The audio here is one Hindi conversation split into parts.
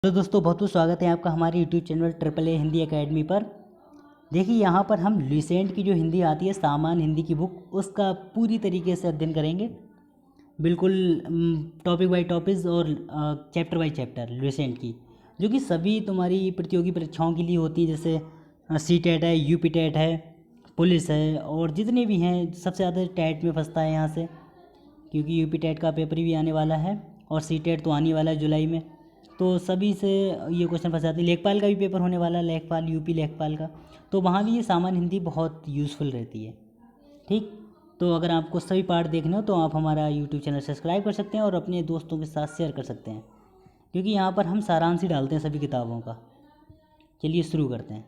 हेलो दोस्तों, बहुत बहुत स्वागत है आपका हमारे YouTube channel triple A Hindi academy पर। देखिए, यहाँ पर हम लुसेंट की जो हिंदी आती है, सामान्य हिंदी की बुक, उसका पूरी तरीके से अध्ययन करेंगे। बिल्कुल टॉपिक बाय टॉपिक और चैप्टर बाय चैप्टर लुसेंट की, जो कि सभी तुम्हारी प्रतियोगी परीक्षाओं के लिए होती है। जैसे सी टेट है, यूपी टेट है, पुलिस है, और जितने भी हैं। सबसे ज़्यादा टेट में फंसता है यहाँ से, क्योंकि यूपी टेट का पेपर भी आने वाला है और सी टेट तो आने वाला है जुलाई में। तो सभी से ये क्वेश्चन फंस जाते हैं। लेखपाल का भी पेपर होने वाला है, लेखपाल, यूपी लेखपाल का, तो वहाँ भी ये सामान्य हिंदी बहुत यूज़फुल रहती है। ठीक, तो अगर आपको सभी पार्ट देखने हो तो आप हमारा यूट्यूब चैनल सब्सक्राइब कर सकते हैं और अपने दोस्तों के साथ शेयर कर सकते हैं, क्योंकि यहाँ पर हम सारांश ही डालते हैं सभी किताबों का। चलिए शुरू करते हैं।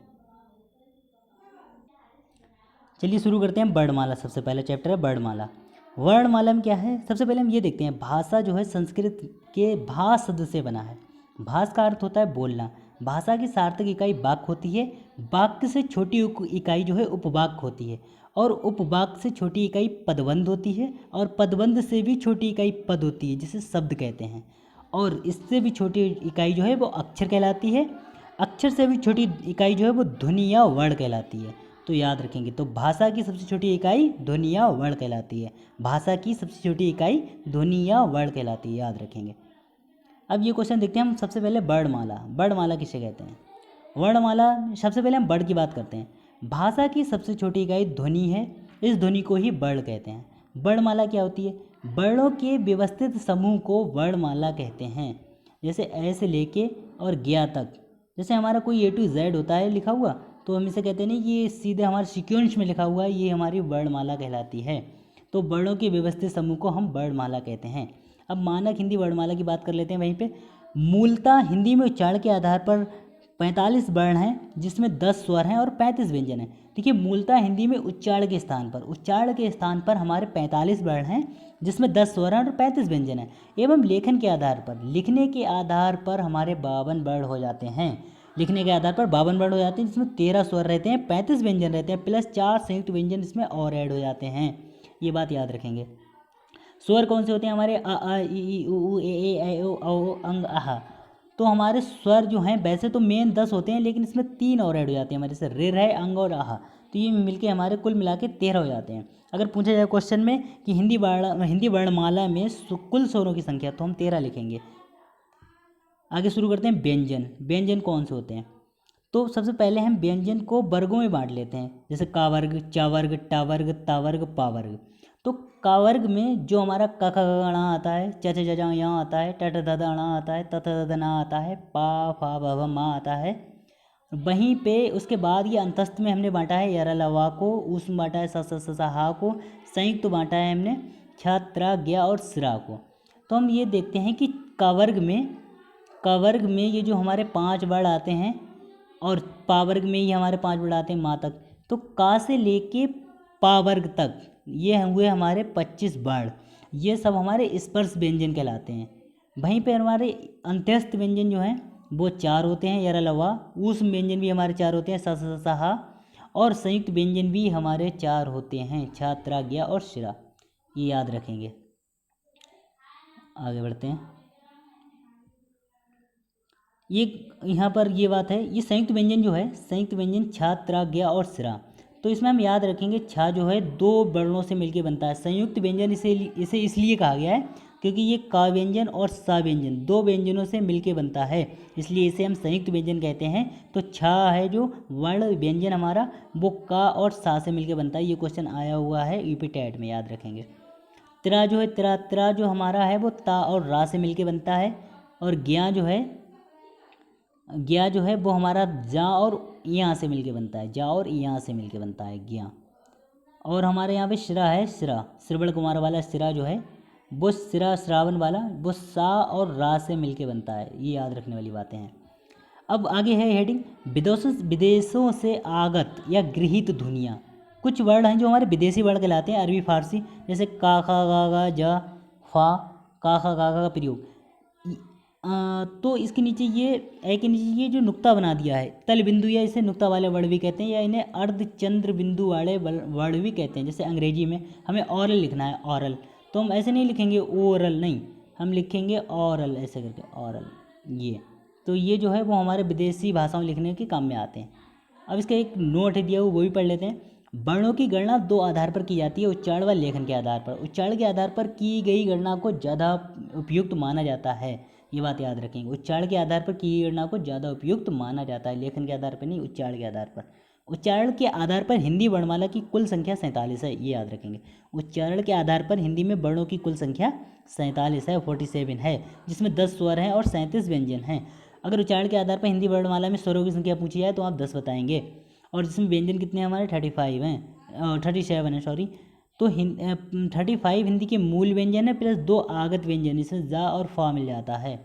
वर्णमाला। सबसे पहला चैप्टर है वर्णमाला। वर्णमाला में क्या है, सबसे पहले हम ये देखते हैं। भाषा जो है संस्कृत के भा शब्द से बना है। भाष का अर्थ होता है बोलना। भाषा की सार्थक इकाई वाक्य होती है। वाक्य से छोटी इकाई जो है उपवाक्य होती है, और उपवाक्य से छोटी इकाई पदबंध होती है, और पदबंध से भी छोटी इकाई पद होती है, जिसे शब्द कहते हैं। और इससे भी छोटी इकाई जो है वो अक्षर कहलाती है। अक्षर से भी छोटी इकाई जो है वो ध्वनि या वर्ण कहलाती है। तो याद रखेंगे, तो भाषा की सबसे छोटी इकाई ध्वनि या वर्ण कहलाती है। भाषा की सबसे छोटी इकाई ध्वनि या वर्ण कहलाती है, याद रखेंगे। अब ये क्वेश्चन देखते हैं हम। सबसे पहले वर्णमाला। वर्णमाला किसे कहते हैं? वर्णमाला, सबसे पहले हम वर्ण की बात करते हैं। भाषा की सबसे छोटी इकाई ध्वनि है। इस ध्वनि को ही वर्ण कहते हैं। वर्णमाला क्या होती है? वर्णों के व्यवस्थित समूह को वर्णमाला कहते हैं। जैसे ए से लेके और ज्ञा तक, जैसे हमारा कोई A to Z होता है लिखा हुआ, तो हम इसे कहते हैं नहीं, ये सीधे हमारे सीक्वेंस में लिखा हुआ है, ये हमारी वर्णमाला कहलाती है। तो वर्णों के व्यवस्थित समूह को हम वर्णमाला कहते हैं। अब मानक हिंदी वर्णमाला की बात कर लेते हैं वहीं पे। मूलतः हिंदी में उच्चारण के आधार पर 45 वर्ण हैं, जिसमें 10 स्वर हैं और 35 व्यंजन हैं। देखिए, मूलतः हिंदी में उच्चारण के स्थान पर हमारे 45 वर्ण हैं, जिसमें 10 स्वर हैं और 35 व्यंजन हैं। एवं लेखन के आधार पर, लिखने के आधार पर हमारे 52 वर्ण हो जाते हैं। लिखने के आधार पर 52 वर्ण हो जाते हैं, जिसमें 13 स्वर रहते हैं, 35 व्यंजन रहते हैं, प्लस 4 संयुक्त व्यंजन इसमें और ऐड हो जाते हैं। ये बात याद रखेंगे। स्वर कौन से होते हैं हमारे? अ ई उ ए ऐ ओ औ अंग आहा। तो हमारे स्वर जो हैं वैसे तो मेन 10 होते हैं, लेकिन इसमें 3 और ऐड हो जाते हैं हमारे से, रे रे अंग और आहा। तो ये मिलके हमारे कुल मिला के 13 हो जाते हैं। अगर पूछा जाए क्वेश्चन में कि हिंदी वर्णमाला में कुल स्वरों की संख्या, तो हम 13 लिखेंगे। आगे शुरू करते हैं। व्यंजन। व्यंजन कौन से होते हैं? तो सबसे पहले हम व्यंजन को वर्गों में बांट लेते हैं। जैसे का वर्ग, चा वर्ग, टा वर्ग, ता वर्ग, पा वर्ग। तो का वर्ग में जो हमारा क ख ग ण आता है, च छ ज ज यहाँ आता है, ट ठ द द ण आता है, त थ द द न आता है, पा फा भ भ म आता है। वहीं पे उसके बाद ये अंतस्थ में हमने बांटा है यर ल वा को, उस में बांटा है स स स हा को, संयुक्त बांटा है हमने छ त्र ज्ञ और सिरा को। तो हम ये देखते हैं कि का वर्ग में ये जो हमारे 5 वर्ण आते हैं, और पा वर्ग में ही हमारे 5 वर्ण आते हैं माँ तक। तो का से लेके पा वर्ग तक ये हुए हमारे 25 वर्ण। ये सब हमारे स्पर्श व्यंजन कहलाते हैं। वहीं पे हमारे अंत्यस्थ व्यंजन जो हैं वो 4 होते हैं, यर लवा। उस व्यंजन भी हमारे 4 होते हैं, स स स हा। और संयुक्त व्यंजन भी हमारे 4 होते हैं, छ त्र ज्ञ और शिरा। ये याद रखेंगे। आगे बढ़ते हैं। ये यहाँ पर ये बात है, ये संयुक्त व्यंजन जो है, संयुक्त व्यंजन छ त्र ज्ञ और सिरा। तो इसमें हम याद रखेंगे, छ जो है 2 वर्णों से मिलकर बनता है। संयुक्त व्यंजन इसे इसलिए कहा गया है क्योंकि ये का व्यंजन और सा व्यंजन 2 व्यंजनों से मिलकर बनता है, इसलिए इसे हम संयुक्त व्यंजन कहते हैं। तो छ है जो वर्ण व्यंजन हमारा, वो का और सा से मिलकर बनता है। ये क्वेश्चन आया हुआ है यूपी टेट में, याद रखेंगे। त्रा जो है, त्रा जो हमारा है वो ता और रा से मिलकर बनता है। और ज्ञा जो है वो हमारा जा और यहाँ से मिलके बनता है, जा और यहाँ से मिलके बनता है ज्ञा। और हमारे यहाँ पे शिरा है, शिरा श्रवण कुमार वाला शिरा जो है, वो शिरा श्रावण वाला, वो सा और रा से मिलके बनता है। ये याद रखने वाली बातें हैं। अब आगे है हेडिंग, विदेशों से आगत या गृहीत ध्वनियाँ। कुछ वर्ड हैं जो हमारे विदेशी वर्ड कहलाते हैं, अरबी फारसी, जैसे का खा गा गा जा फा, का खा गा गा का प्रयोग। तो इसके नीचे ये ए के नीचे ये जो नुक्ता बना दिया है, तल बिंदु, या इसे नुक्ता वाले वर्ड भी कहते हैं, या इन्हें अर्धचंद्र बिंदु वाले वर्ड भी कहते हैं। जैसे अंग्रेजी में हमें ऑरल लिखना है, ऑरल, तो हम ऐसे नहीं लिखेंगे ओरल, नहीं, हम लिखेंगे ऑरल, ऐसे करके ऑरल। ये तो ये जो है वो हमारे विदेशी भाषाओं लिखने के काम में आते हैं। अब इसका एक नोट है दिया हुआ, वो भी पढ़ लेते हैं। वर्णों की गणना दो आधार पर की जाती है, उच्चारण व लेखन के आधार पर। उच्चारण के आधार पर की गई गणना को ज़्यादा उपयुक्त माना जाता है, ये बात याद रखेंगे। उच्चारण के आधार पर की गई गणना को ज़्यादा उपयुक्त माना जाता है, लेखन के आधार पर नहीं, उच्चारण के आधार पर। उच्चारण के आधार पर हिंदी वर्णमाला की कुल संख्या 47 है, ये याद रखेंगे। उच्चारण के आधार पर हिंदी में वर्णों की कुल संख्या 47 है, 47 है, जिसमें 10 स्वर हैं और 37 व्यंजन हैं। अगर उच्चारण के आधार पर हिंदी वर्णमाला में स्वरों की संख्या पूछी जाए तो आप 10 बताएंगे, और जिसमें व्यंजन कितने हैं हमारे 35 हैं, 37 हैं सॉरी। तो 35 हिंदी के मूल व्यंजन है प्लस 2 आगत व्यंजन, इसमें जा और फा मिल जाता है।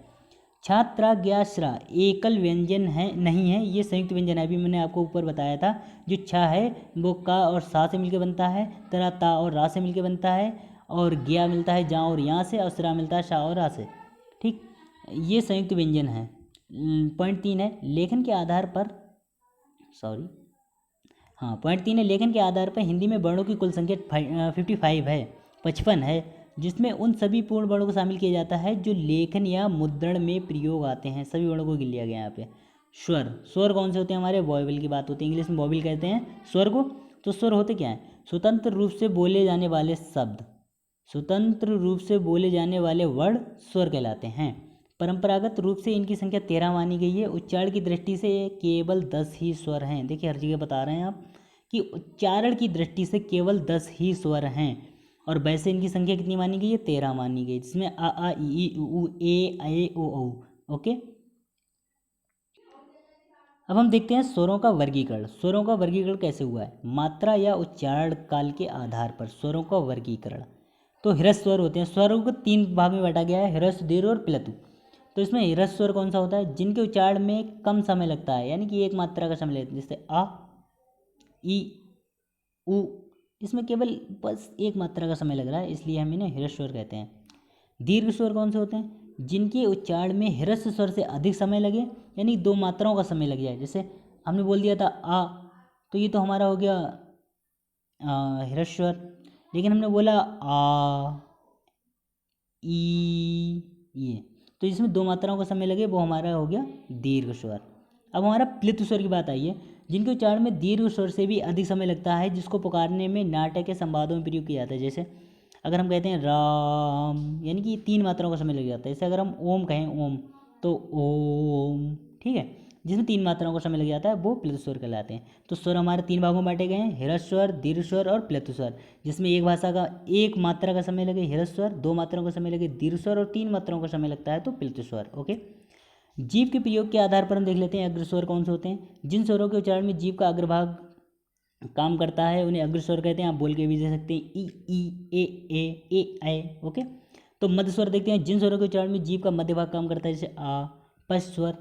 छात्रा ज्ञाश्रा एकल व्यंजन है नहीं है, ये संयुक्त व्यंजन है। अभी मैंने आपको ऊपर बताया था, जो छा है वो का और सा से मिलकर बनता है, तरा ता और रा से मिलकर बनता है, और ज्ञा मिलता है जा और यहाँ से, और श्रा मिलता है शा और रा से। ठीक, ये संयुक्त व्यंजन है। पॉइंट 3 है लेखन के आधार पर, सॉरी हाँ पॉइंट 3 है लेखन के आधार पर हिंदी में वर्णों की कुल संख्या 55 है, 55 है, जिसमें उन सभी पूर्ण वर्णों को शामिल किया जाता है जो लेखन या मुद्रण में प्रयोग आते हैं। सभी वर्णों को गिन लिया गया यहाँ पे। स्वर, स्वर कौन से होते हैं हमारे, वॉवेल की बात होती है, इंग्लिश में वॉवेल कहते हैं स्वर को। तो स्वर होते क्या हैं, स्वतंत्र रूप से बोले जाने वाले शब्द, स्वतंत्र रूप से बोले जाने वाले वर्ण स्वर कहलाते हैं। परंपरागत रूप से इनकी संख्या 13 मानी गई है। उच्चारण की दृष्टि से केवल 10 ही स्वर हैं। देखिए हर जगह बता रहे हैं आप कि उच्चारण की दृष्टि से केवल 10 ही स्वर हैं, और वैसे इनकी संख्या कितनी मानी गई है, 13 मानी गई, जिसमें आ ई उ ए ऐ ओ औ। ओके, अब हम देखते हैं स्वरों का वर्गीकरण। स्वरों का वर्गीकरण कैसे हुआ है, मात्रा या उच्चारण काल के आधार पर स्वरों का वर्गीकरण। तो ह्रस्व स्वर होते हैं, स्वरों को 3 भाग में बांटा गया है, ह्रस्व, दीर्घ और प्लतु। तो इसमें ह्रस्व स्वर कौन सा होता है, जिनके उच्चारण में कम समय लगता है, यानी कि एक मात्रा का समय लगता है, जैसे आ ई उ, इसमें केवल बस एक मात्रा का समय लग रहा है, इसलिए हम इन्हें ह्रस्व स्वर कहते हैं। दीर्घ स्वर कौन से होते हैं, जिनके उच्चारण में ह्रस्व स्वर से अधिक समय लगे, यानी 2 मात्राओं का समय लग जाए। जैसे हमने बोल दिया था आ, तो ये तो हमारा हो गया ह्रस्व स्वर, लेकिन हमने बोला आ ई, ये तो जिसमें 2 मात्राओं का समय लगे वो हमारा हो गया दीर्घ स्वर। अब हमारा प्लित स्वर की बात आई है, जिनके उच्चारण में दीर्घ स्वर से भी अधिक समय लगता है, जिसको पुकारने में नाटक या संवादों में प्रयोग किया जाता है। जैसे अगर हम कहते हैं राम, यानी कि 3 मात्राओं का समय लग जाता है। जैसे अगर हम ओम कहें ओम, तो ओम, ठीक है, जिसमें 3 मात्राओं का समय लग जाता है वो प्लुत स्वर कहलाते हैं। तो स्वर हमारे 3 भागों में बांटे गए हैं, ह्रस्व स्वर, दीर्घ स्वर और प्लुत स्वर, जिसमें एक भाषा का 1 मात्रा का समय लगे ह्रस्व स्वर, 2 मात्राओं का समय लगे दीर्घ स्वर, और 3 मात्राओं का समय लगता है तो प्लुत स्वर। ओके, जीभ के प्रयोग के आधार पर हम देख लेते हैं अग्र स्वर कौन से होते हैं। जिन स्वरों के उच्चारण में जीभ का अग्रभाग काम करता है उन्हें अग्र स्वर कहते हैं। आप बोल के भी दे सकते हैं ई ए ऐ। ओके, तो मध्य स्वर देखते हैं, जिन स्वरों के उच्चारण में जीभ का मध्य भाग काम करता है, जैसे आ। पश्च स्वर,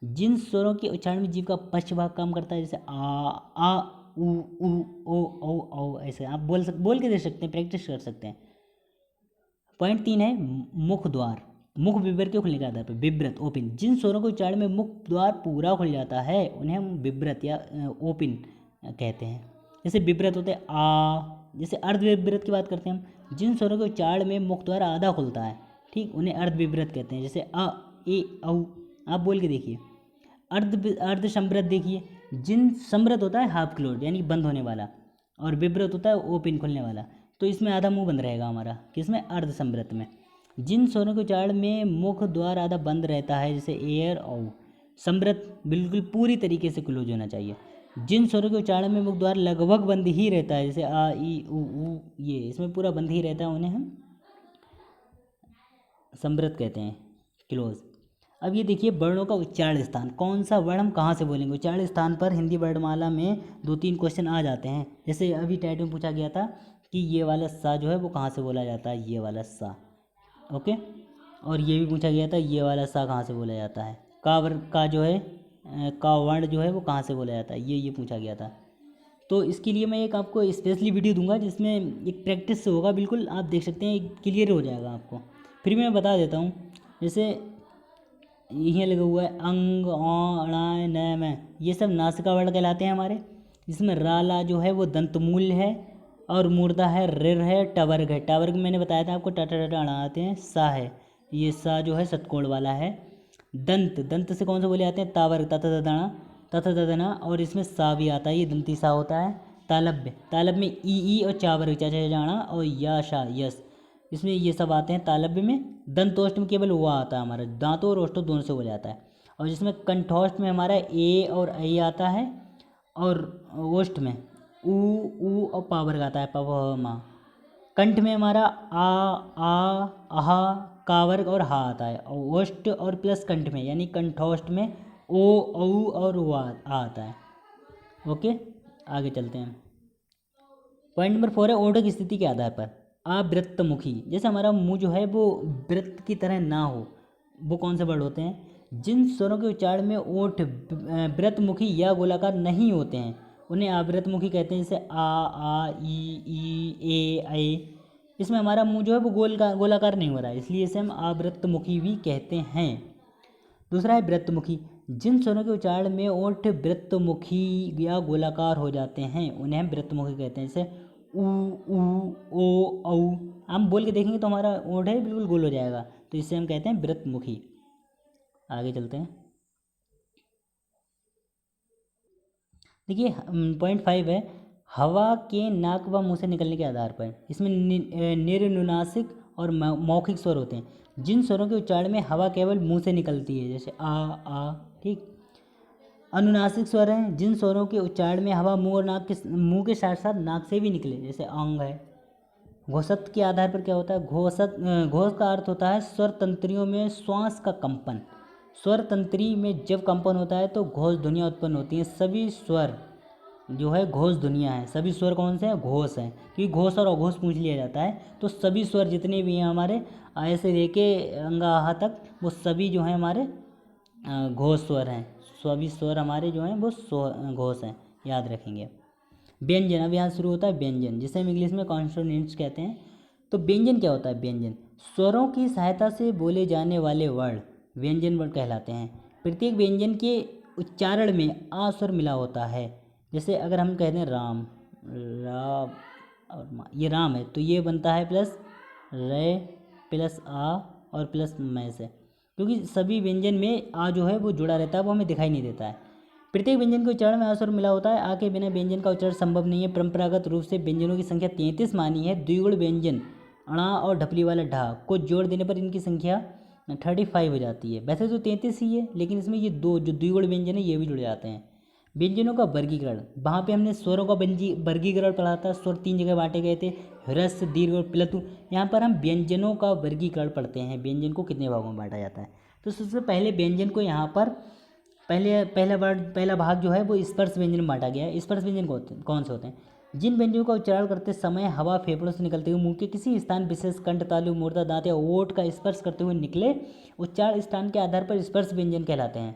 जिन स्वरों के उच्चारण में जीभ का पश्च भाग काम करता है, जैसे आ उ ओ औ। ऐसे आप बोल के दे सकते हैं, प्रैक्टिस कर सकते हैं। पॉइंट 3 है मुख द्वार, मुख विवृत के खुलने के आधार पर। विवृत, ओपन, जिन स्वरों के उच्चारण में मुख द्वार पूरा खुल जाता है उन्हें हम विवृत या ओपन कहते हैं। जैसे विवृत होते हैं आ, जैसे अर्ध विवृत की बात करते हैं हम, जिन स्वरों के उच्चारण में मुख द्वार आधा खुलता है, ठीक, उन्हें अर्ध विवृत कहते हैं। जैसे अ ए औ, आप बोल के देखिए। अर्ध समृद्ध देखिए, जिन समृद्ध होता है हाफ क्लोज यानी बंद होने वाला, और विवृत होता है ओपन खुलने वाला, तो इसमें आधा मुंह बंद रहेगा हमारा, किसमें, अर्ध समृद्ध में। जिन स्वरों के उच्चारण में मुख द्वार आधा बंद रहता है, जैसे एयर औ। समृद्ध बिल्कुल पूरी तरीके से क्लोज होना चाहिए। जिन स्वरों के उच्चारण में मुख द्वार लगभग बंद ही रहता है, जैसे आ ई उ, ये इसमें पूरा बंद ही रहता है, उन्हें हम समृद्ध कहते हैं, क्लोज। अब ये देखिए वर्णों का उच्चारण स्थान, कौन सा वर्ण हम कहाँ से बोलेंगे। उच्चारण स्थान पर हिंदी वर्णमाला में 2-3 क्वेश्चन आ जाते हैं। जैसे अभी टाइटल में पूछा गया था कि ये वाला सा जो है वो कहाँ से बोला जाता है, ये वाला सा। ओके, और ये भी पूछा गया था ये वाला सा कहाँ से बोला जाता है, का जो है का वर्ण जो है वो कहाँ से बोला जाता है, ये पूछा गया था। तो इसके लिए मैं एक आपको स्पेशली वीडियो दूंगा जिसमें एक प्रैक्टिस से होगा, बिल्कुल आप देख सकते हैं, क्लियर हो जाएगा आपको। फिर मैं बता देता हूँ, जैसे यहीं लगा हुआ है अंग अणाय न में, ये सब नासिका वर्ण कहलाते हैं हमारे, जिसमें राला जो है वो दंतमूल है, और मूर्धा है, रिर है, टवर्ग है। टवर्ग मैंने बताया था आपको, टट आते हैं, सा है, ये सा जो है षटकोण वाला है। दंत, दंत से कौन से बोले जाते हैं? तावर्ग, तथा तदना, तथा तदना, और इसमें सा भी आता है, ये दंती सा होता है। तालब्य, तालब्य में ई और चावर्ग, चाचा जाना, और या शा यस, इसमें ये सब आते हैं तालब्य में। दंतोष्ट में केवल वो आता है हमारा, दांतों और ओष्ठों दोनों से हो जाता है। और जिसमें कंठोष्ठ में हमारा ए और ऐ आता है, और ओष्ठ में ऊ और पावर्ग आता है, पव मा। कंठ में हमारा आ आहा कावर्ग और हा आता है, और ओष्ठ और प्लस कंठ में यानी कंठोष्ठ में ओ औ और उ आ आता है। ओके, आगे चलते हैं। पॉइंट नंबर 4 है ओठों की स्थिति के आधार पर आवृत्तमुखी। जैसे हमारा मुंह जो है वो वृत्त की तरह ना हो, वो कौन से वर्ड होते हैं? जिन स्वरों के उच्चारण में ओठ वृत्तमुखी या गोलाकार नहीं होते हैं उन्हें आवृत्तमुखी कहते हैं। जैसे आ ई ए इसमें हमारा मुंह जो है वो गोलाकार नहीं हो रहा है, इसलिए इसे हम आवृत्तमुखी भी कहते हैं। दूसरा है वृत्तमुखी। जिन स्वरों के उच्चारण में ओठ वृत्तमुखी या गोलाकार हो जाते हैं उन्हें हम वृत्तमुखी कहते हैं। जैसे ऊ ओ औ, हम बोल के देखेंगे तो हमारा ओठ है बिल्कुल गोल हो जाएगा, तो इसे हम कहते हैं वृत्तमुखी। आगे चलते हैं। देखिए पॉइंट 5 है हवा के नाक व मुंह से निकलने के आधार पर। इसमें निर्नुनासिक और मौखिक स्वर होते हैं। जिन स्वरों के उच्चारण में हवा केवल मुंह से निकलती है, जैसे आ, ठीक। अनुनासिक स्वर हैं जिन स्वरों के उच्चारण में हवा मुंह और मुंह के साथ साथ नाक से भी निकले, जैसे अंग है। घोषत के आधार पर क्या होता है? घोष का अर्थ होता है स्वर तंत्रियों में श्वास का कंपन। स्वर तंत्री में जब कंपन होता है तो घोष ध्वनियाँ उत्पन्न होती हैं। सभी स्वर जो है घोष ध्वनियाँ हैं। सभी स्वर कौन से हैं? घोष हैं, क्योंकि घोष और अघोष पूछ लिया जाता है। तो सभी स्वर जितने भी हैं हमारे आय से लेके अंगा आहा तक, वो सभी जो हैं हमारे घोष स्वर हैं। सभी स्वर हमारे जो हैं वो घोष हैं, याद रखेंगे। व्यंजन, अब यहाँ शुरू होता है व्यंजन, जिसे हम इंग्लिश में कॉन्सोनेंट्स कहते हैं। तो व्यंजन क्या होता है? व्यंजन स्वरों की सहायता से बोले जाने वाले वर्ण व्यंजन वर्ण कहलाते हैं। प्रत्येक व्यंजन के उच्चारण में आ स्वर मिला होता है। जैसे अगर हम कहते हैं राम, और ये राम है तो ये बनता है प्लस रे प्लस आ और प्लस मैं से, क्योंकि सभी व्यंजन में आ जो है वो जुड़ा रहता है, वो हमें दिखाई नहीं देता है। प्रत्येक व्यंजन के उच्चारण में आ स्वर मिला होता है। आ के बिना व्यंजन का उच्चारण संभव नहीं है। परंपरागत रूप से व्यंजनों की संख्या 33 मानी है। द्विगुण व्यंजन अणा और ढपली वाला ढा को जोड़ देने पर इनकी संख्या 35 हो जाती है। वैसे तो 33 ही है, लेकिन इसमें ये दो जो द्विगुण व्यंजन है ये भी जुड़ जाते हैं। व्यंजनों का वर्गीकरण, वहाँ पे हमने स्वरों का वर्गीकरण पढ़ा था। स्वर 3 जगह बांटे गए थे, ह्रस्व, दीर्घ और प्लतु। यहाँ पर हम व्यंजनों का वर्गीकरण पढ़ते हैं, व्यंजन को कितने भागों में बांटा जाता है। तो सबसे पहले व्यंजन को यहाँ पर पहला भाग जो है वो स्पर्श व्यंजन में बांटा गया है। स्पर्श व्यंजन कौन से होते हैं? जिन व्यंजनों का उच्चारण करते समय हवा फेफड़ों से निकलते हुए मुंह के किसी स्थान विशेष कंठ, तालु, मूर्धा, दांत या ओठ का स्पर्श करते हुए निकले, उच्चारण स्थान के आधार पर स्पर्श व्यंजन कहलाते हैं।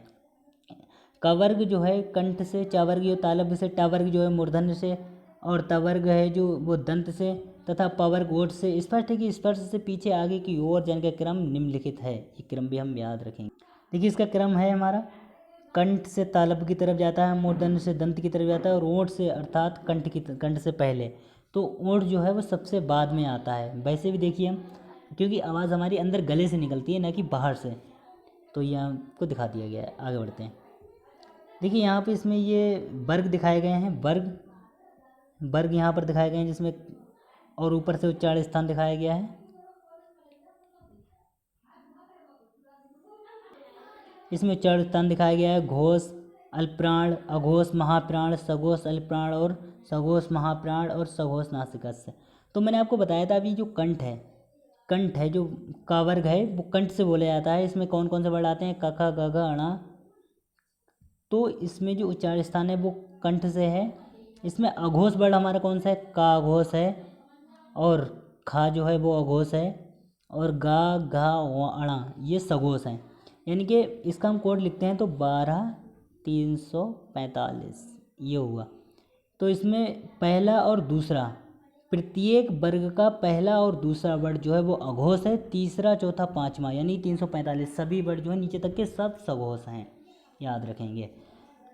कवर्ग जो है कंठ से, चावर्ग जो तालव्य से, टावर्ग जो है मूर्धन्य से, और तवर्ग है जो वो दंत से, तथा पवर्ग ओठ से। स्पष्ट है कि स्पर्श से पीछे आगे की ओर जाने का क्रम निम्नलिखित है। ये क्रम भी हम याद रखेंगे। देखिए इसका क्रम है हमारा, कंठ से तालव्य की तरफ जाता है, मूर्धन्य से दंत की तरफ जाता है, और ओठ से अर्थात कंठ से पहले। तो ओठ जो है वो सबसे बाद में आता है। वैसे भी देखिए हम, क्योंकि आवाज़ हमारी अंदर गले से निकलती है ना कि बाहर से, तो ये आपको दिखा दिया गया है। आगे बढ़ते हैं। देखिए यहाँ पे इसमें ये वर्ग दिखाए गए हैं, वर्ग यहाँ पर दिखाए गए हैं, जिसमें और ऊपर से उच्चारण स्थान दिखाया गया है। इसमें उच्चारण स्थान दिखाया गया है घोष, अल्पप्राण, अघोष, महाप्राण, सघोष, अल्पप्राण और सघोष, महाप्राण और सघोष नासिकस्य। तो मैंने आपको बताया था अभी जो कंठ है जो का वर्ग है वो कंठ से बोला जाता है। इसमें कौन कौन से वर्ड आते हैं? क, ख, ग, घ, अणा। तो इसमें जो उच्चारण स्थान है वो कंठ से है। इसमें अघोष वर्ड हमारा कौन सा है? का अघोष है, और खा जो है वो अघोष है, और गा, घा, अणा ये सघोष हैं। यानी कि इसका हम कोड लिखते हैं तो 12,345 ये हुआ। तो इसमें पहला और दूसरा, प्रत्येक वर्ग का पहला और दूसरा वर्ड जो है वो अघोष है। तीसरा, चौथा, पाँचवा यानी 345 सभी वर्ड जो है नीचे तक के सब सघोष हैं, याद रखेंगे।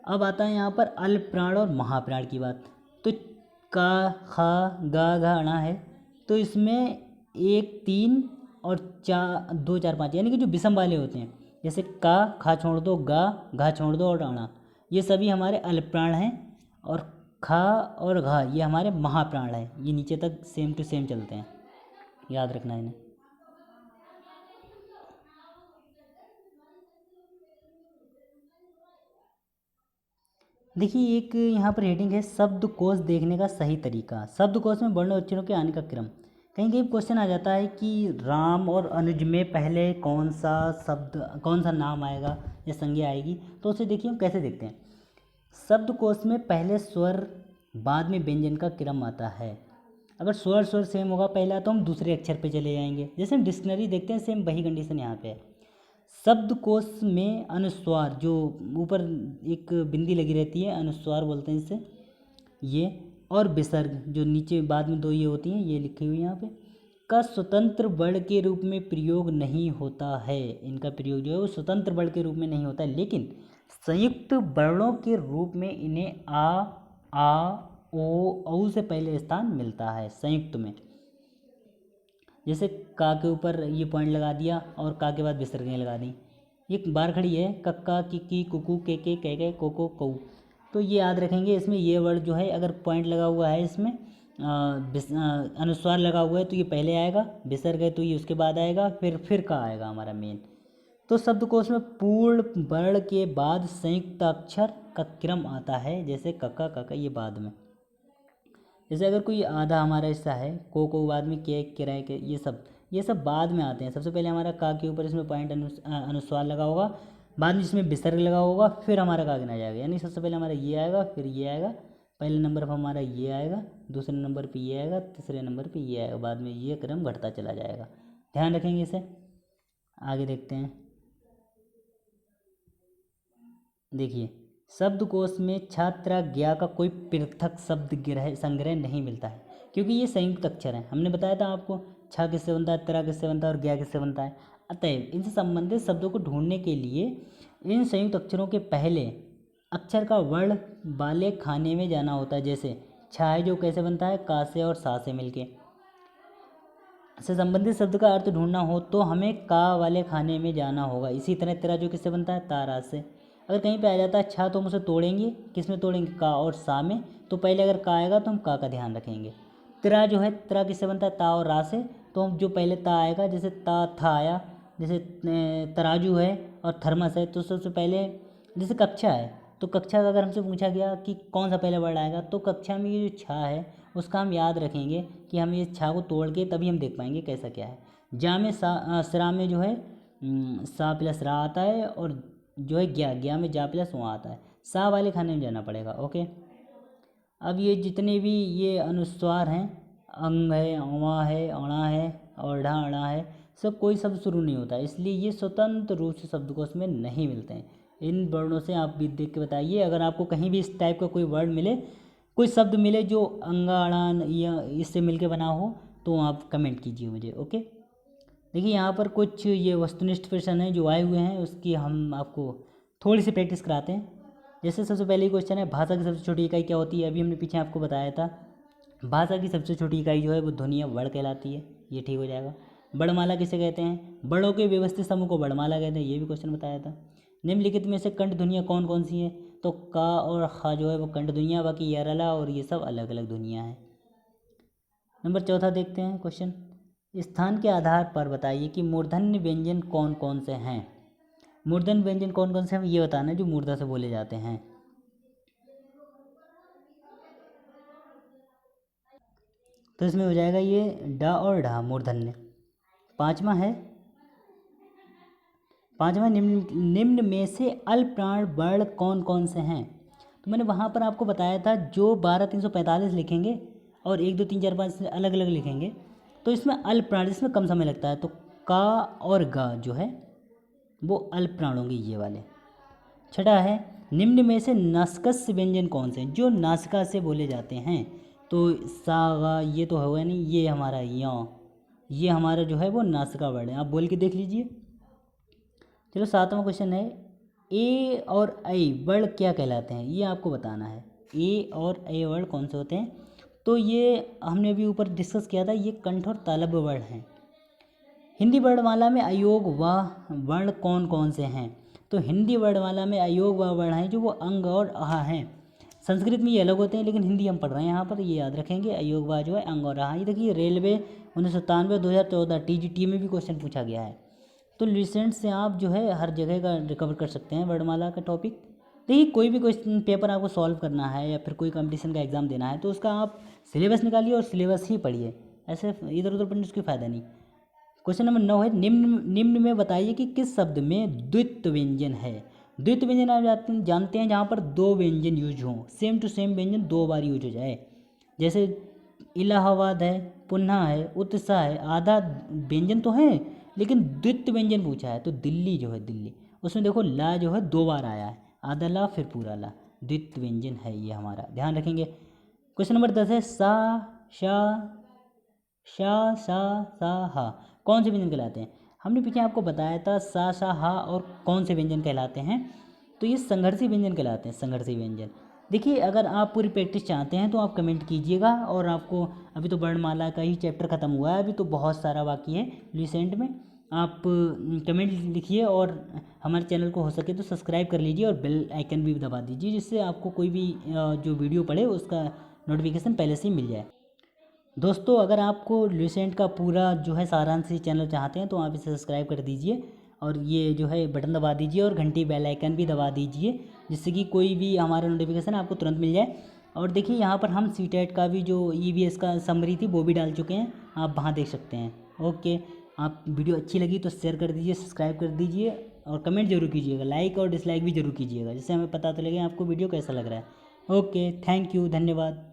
अब आता है यहाँ पर अल्पप्राण और महाप्राण की बात। तो का, खा, गा, घा, अणा है, तो इसमें 1, 3 और 4, 2, 4, 5 यानी कि जो विषम वाले होते हैं जैसे का, खा छोड़ दो, गा, घा छोड़ दो और अणा, ये सभी हमारे अल्प प्राण हैं। और खा और घा ये हमारे महाप्राण हैं, ये नीचे तक सेम टू सेम चलते हैं, याद रखना इन्हें। देखिए एक यहाँ पर हेडिंग है शब्दकोश देखने का सही तरीका। शब्दकोश में वर्ण और अक्षरों के आने का क्रम। कहीं कहीं क्वेश्चन आ जाता है कि राम और अनुज में पहले कौन सा शब्द, कौन सा नाम आएगा या संज्ञा आएगी, तो उसे देखिए हम कैसे देखते हैं। शब्दकोश में पहले स्वर बाद में व्यंजन का क्रम आता है। अगर स्वर सेम होगा पहला तो हम दूसरे अक्षर पे चले जाएंगे। जैसे हम डिक्शनरी देखते हैं, सेम वही कंडीशन यहाँ पे है। शब्दकोश में अनुस्वार, जो ऊपर एक बिंदी लगी रहती है, अनुस्वार बोलते हैं इसे, ये, और विसर्ग जो नीचे बाद में दो ये होती हैं, ये लिखी हुई यहाँ पे, का स्वतंत्र वर्ण के रूप में प्रयोग नहीं होता है। इनका प्रयोग जो है वो स्वतंत्र वर्ण के रूप में नहीं होता है, लेकिन संयुक्त वर्णों के रूप में इन्हें आ, ओ, औ से पहले स्थान मिलता है संयुक्त में। जैसे का के ऊपर ये पॉइंट लगा दिया और का के बाद विसर्गें लगा दी। एक बार खड़ी है कक्का, किकी, कुकू, के, कै, कोको, कऊ, तो ये याद रखेंगे। इसमें ये वर्ड जो है अगर पॉइंट लगा हुआ है, इसमें अनुस्वार लगा हुआ है तो ये पहले आएगा, विसर्ग है तो ये उसके बाद आएगा, फिर का आएगा हमारा मेन। तो शब्दकोश में पूर्ण वर्ण के बाद संयुक्त अक्षर का क्रम आता है, जैसे कक्का, काका, ये बाद में। जैसे अगर कोई आधा हमारा हिस्सा है, को बाद में के, किराए के, ये सब बाद में आते हैं। सबसे पहले हमारा का के ऊपर इसमें पॉइंट अनुस्वार लगा होगा, बाद में इसमें विसर्ग लगा होगा, फिर हमारा का गिना जाएगा। यानी सबसे पहले हमारा ये आएगा, फिर ये आएगा, पहले नंबर पर हमारा ये आएगा, दूसरे नंबर पर ये आएगा, तीसरे नंबर पर ये आएगा, बाद में ये क्रम घटता चला जाएगा। ध्यान रखेंगे इसे। आगे देखते हैं। देखिए शब्दकोश में छात्रा ज्ञा का कोई पृथक शब्द संग्रह नहीं मिलता है, क्योंकि ये संयुक्त अक्षर हैं। हमने बताया था आपको छा किससे बनता है, त्रा किससे बनता है और ज्ञा किससे बनता है। अतएव इनसे संबंधित शब्दों को ढूंढने के लिए इन संयुक्त अक्षरों के पहले अक्षर का वर्ण वाले खाने में जाना होता है। जैसे छा है जो कैसे बनता है, का से और सा से मिलके। से संबंधित शब्द का अर्थ ढूंढना हो तो हमें का वाले खाने में जाना होगा। इसी तरह तेरा जो किससे बनता है, तारा से। अगर कहीं पे आ जाता है छा तो हम उसे तोड़ेंगे, किस में तोड़ेंगे, का और सा में। तो पहले अगर का आएगा तो हम का ध्यान रखेंगे। तेरा जो है, तेरा किससे बनता है, ता और रा से। तो हम जो पहले ता आएगा, जैसे ता था आया, जैसे तराजू है और थर्मस है, तो सबसे पहले जैसे कक्षा है, तो कक्षा का अगर हमसे पूछा गया कि कौन सा पहले वर्ड आएगा, तो कक्षा में ये जो छा है उसका हम याद रखेंगे कि हम ये छा को तोड़ के तभी हम देख पाएंगे कैसा क्या है। जा में सरा में जो है सा प्लस रा आता है, और जो है ज्ञा में जा प्लस वहाँ आता है। सा वाले खाने में जाना पड़ेगा। ओके, अब ये जितने भी ये अनुस्वार हैं, अंग है, अवा है, अणा है और ढा अणा है, सब कोई शब्द शुरू नहीं होता, इसलिए ये स्वतंत्र रूप से शब्दकोश में नहीं मिलते हैं। इन वर्णों से आप भी देख के बताइए। अगर आपको कहीं भी इस टाइप का कोई वर्ड मिले, कोई शब्द मिले जो अंगा अणा या इससे मिलके बना हो, तो आप कमेंट कीजिए मुझे। ओके, देखिए यहाँ पर कुछ ये वस्तुनिष्ठ प्रश्न हैं जो आए हुए हैं, उसकी हम आपको थोड़ी सी प्रैक्टिस कराते हैं। जैसे सबसे पहले क्वेश्चन है, भाषा की सबसे छोटी इकाई क्या होती है। अभी हमने पीछे आपको बताया था, भाषा की सबसे छोटी इकाई जो है वो ध्वनि या वर्ण कहलाती है। ये ठीक हो जाएगा। वर्णमाला किसे कहते हैं, वर्णों के व्यवस्थित समूह को वर्णमाला कहते हैं, ये भी क्वेश्चन बताया था। निम्नलिखित में से कंठ ध्वनियाँ कौन कौन सी हैं, तो का और खा जो है वो कंठ ध्वनियाँ, बाकी यरला और ये सब अलग अलग ध्वनियाँ हैं। नंबर चौथा देखते हैं क्वेश्चन, स्थान के आधार पर बताइए कि मूर्धन्य व्यंजन कौन कौन से हैं। मूर्धन्य व्यंजन कौन कौन से हैं ये बताना है, जो मूर्धा से बोले जाते हैं। तो इसमें हो जाएगा ये डा और ढा मूर्धन्य। पांचवा निम्न में से अल्प प्राण वर्ण कौन कौन से हैं। तो मैंने वहाँ पर आपको बताया था जो 12 345 लिखेंगे और 1 2 3 4 5 अलग अलग लिखेंगे, तो इसमें अल्प प्राण, इसमें कम समय लगता है, तो का और गा जो है वो अल्प प्राण होंगे ये वाले। छठा है, निम्न में से नासिकस्य व्यंजन कौन से हैं, जो नासिका से बोले जाते हैं। तो सा गा ये तो होगा नहीं, ये हमारा ये हमारा जो है वो नासिका वर्ण है। आप बोल के देख लीजिए। चलो सातवां क्वेश्चन है, ए और ऐ वर्ण क्या कहलाते हैं, ये आपको बताना है। ए और ऐ वर्ण कौन से होते हैं। तो ये हमने अभी ऊपर डिस्कस किया था, ये कंठ और तालव्य वर्ण हैं। हिंदी वर्णमाला में अयोग व वर्ण कौन कौन से हैं? तो हिंदी वर्णमाला में अयोग व वर्ण हैं जो वो अंग और अह हैं। संस्कृत में ये अलग होते हैं, लेकिन हिंदी हम पढ़ रहे हैं यहाँ पर, ये याद रखेंगे। अयोग व जो है अंग और अह। ये देखिए रेलवे 1997 2014 TGT में भी क्वेश्चन पूछा गया है। तो रिसेंट से आप जो है हर जगह का रिकवर कर सकते हैं वर्णमाला का टॉपिक। देखिए कोई भी क्वेश्चन पेपर आपको सॉल्व करना है या फिर कोई कंपटीशन का एग्ज़ाम देना है तो उसका आप सिलेबस निकालिए और सिलेबस ही पढ़िए, ऐसे इधर उधर पढ़ने उसकी फ़ायदा नहीं। क्वेश्चन नंबर 9 है, निम्न में बताइए कि किस शब्द में द्वित्व व्यंजन है। द्वित्व व्यंजन आप जानते हैं जहाँ पर दो व्यंजन यूज हों, सेम टू सेम व्यंजन दो बार यूज हो जाए। जैसे इलाहाबाद है, पुन्हा है, उत्साह है, आधा व्यंजन तो है लेकिन द्वित्व व्यंजन पूछा है। तो दिल्ली जो है, दिल्ली, उसमें देखो ला जो है दो बार आया है, आधा ला फिर पूरा ला, द्वित्व व्यंजन है ये हमारा, ध्यान रखेंगे। क्वेश्चन नंबर 10 है, सा सा हा कौन से व्यंजन कहलाते हैं? हमने पीछे आपको बताया था सा हा और कौन से व्यंजन कहलाते हैं। तो ये संघर्षी व्यंजन कहलाते हैं, संघर्षी व्यंजन। देखिए अगर आप पूरी प्रैक्टिस चाहते हैं तो आप कमेंट कीजिएगा। और आपको अभी तो वर्णमाला का ही चैप्टर ख़त्म हुआ है, अभी तो बहुत सारा बाकी है रिसेंट में। आप कमेंट लिखिए और हमारे चैनल को हो सके तो सब्सक्राइब कर लीजिए और बेल आइकन भी दबा दीजिए, जिससे आपको कोई भी जो वीडियो पड़े उसका नोटिफिकेशन पहले से ही मिल जाए। दोस्तों अगर आपको रिसेंट का पूरा जो है सारांश चैनल चाहते हैं तो आप इसे सब्सक्राइब कर दीजिए और ये जो है बटन दबा दीजिए और घंटी बेल आइकन भी दबा दीजिए, जिससे कि कोई भी हमारा नोटिफिकेशन आपको तुरंत मिल जाए। और देखिए यहाँ पर हम सीटेट का भी जो EVS का समरी थी वो भी डाल चुके हैं, आप वहाँ देख सकते हैं। ओके, आप वीडियो अच्छी लगी तो शेयर कर दीजिए, सब्सक्राइब कर दीजिए और कमेंट जरूर कीजिएगा, लाइक और डिसलाइक भी जरूर कीजिएगा, जिससे हमें पता चलेगा आपको वीडियो कैसा लग रहा है। ओके, थैंक यू, धन्यवाद।